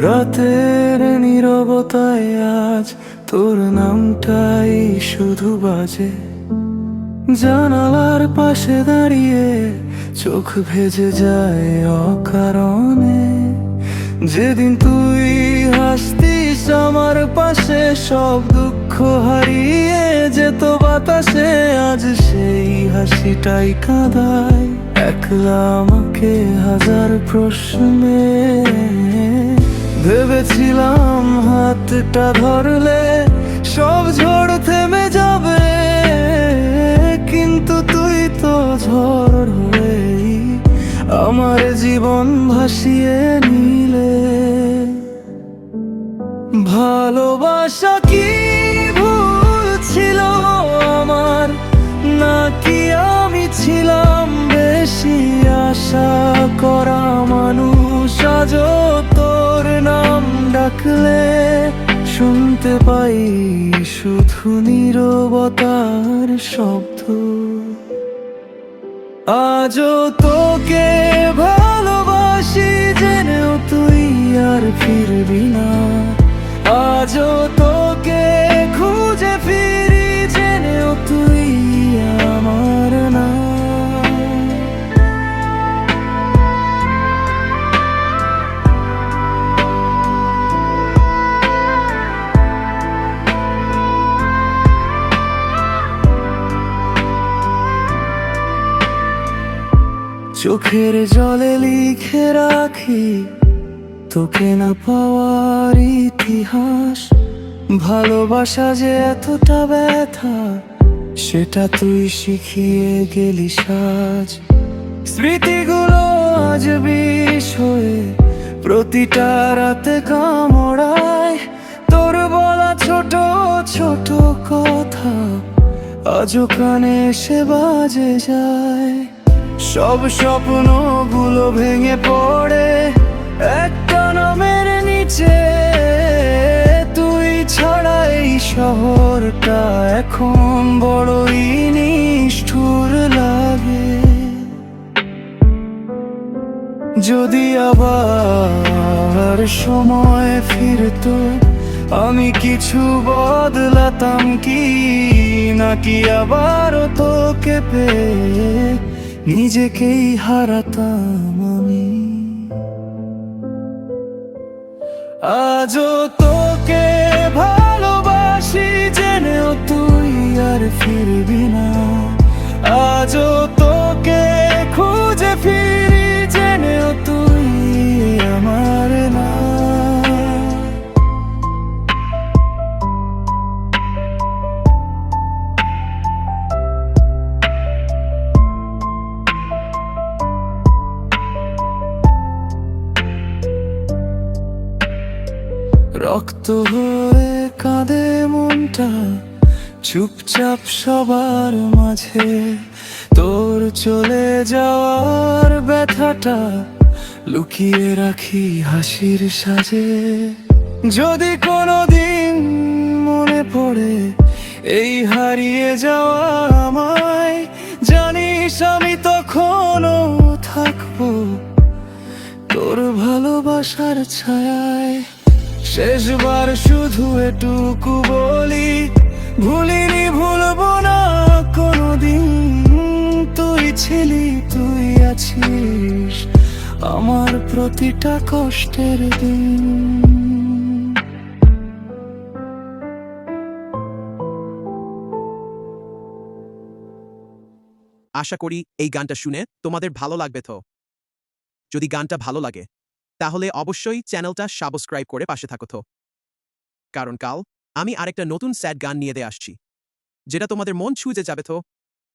রাতের নীরবতায় আজ তোর নামটাই শুধু বাজে। জানালার পাশে দাঁড়িয়ে চোখ ভেজে যায় অকারণে। যেদিন তুই হাসতিস আমার পাশে, সব দুঃখ হারিয়ে যেত বাতাসে। আজ সেই হাসিটাই কাঁদায় একলা আমাকে হাজার প্রশ্নে। ভেবেছিলাম হাতটা ধরলে সব ঝড় থেমে যাবে, কিন্তু তুই তো ঝড় হয়েই আমার জীবন ভাসিয়ে নিলে। ভালোবাসা কি ভুল ছিল আমার, নাকি আমি ছিলাম বেশি আশা করা মানুষ? আজও তোর নাম ডাকলে শুনতে পাই শুধু নীরবতার শব্দ। আজও তোকে ভালোবাসি জেনেও তুই আর ফিরবি না। আজও তোকে খুঁজে ফিরি জেনেও তুই আমার না। চোখের জলে লিখে রাখি তোকে না পাওয়ার ইতিহাস। ভালোবাসা যে এতটা ব্যথা সেটা তুই শিখিয়ে গেলি সাজ। স্মৃতিগুলো আজ বিষ হয়ে প্রতিটা রাতে কামড়ায়। তোর বলা ছোট ছোট কথা আজও কানে এসে বাজে যায়। সব স্বপ্নগুলো ভেঙে পড়ে একটা নামের নিচে। তুই ছাড়া এই শহরটা এখন বড়ই নিষ্ঠুর লাগে। যদি আবার সময় ফিরতো আমি কিছু বদলাতাম কি, নাকি আবারও তোকে পেয়ে নিজেকেই হারাতাম আমি? আজও তোকে ভালোবাসি জেনেও তুই আর ফিরবি না। আজও তোকে খুঁজে ফিরি জেনেও তুই আমার না। রক্ত হয়ে কাঁদে মনটা চুপচাপ সবার মাঝে। তোর চলে যাওয়ার ব্যথাটা লুকিয়ে রাখি হাসির সাজে। যদি কোনোদিন মনে পড়ে এই হারিয়ে যাওয়া আমায়, জানিস আমি তখনও থাকবো তোর ভালোবাসার ছায়ায়। শেষবার শুধু এটুকু বলি, ভুলিনি ভুলবো না কোনোদিন। তুই ছিলি তুই আছিস আমার প্রতিটা কষ্টের দিন। আশা করি এই গানটা শুনে তোমাদের ভালো লাগবে। তো যদি গানটা ভালো লাগে তাহলে অবশ্যই চ্যানেলটা সাবস্ক্রাইব করে পাশে থাকো তো, কারণ কাল আমি আরেকটা নতুন স্যাড গান নিয়ে আসছি যেটা তোমাদের মন ছুঁয়ে যাবে। তো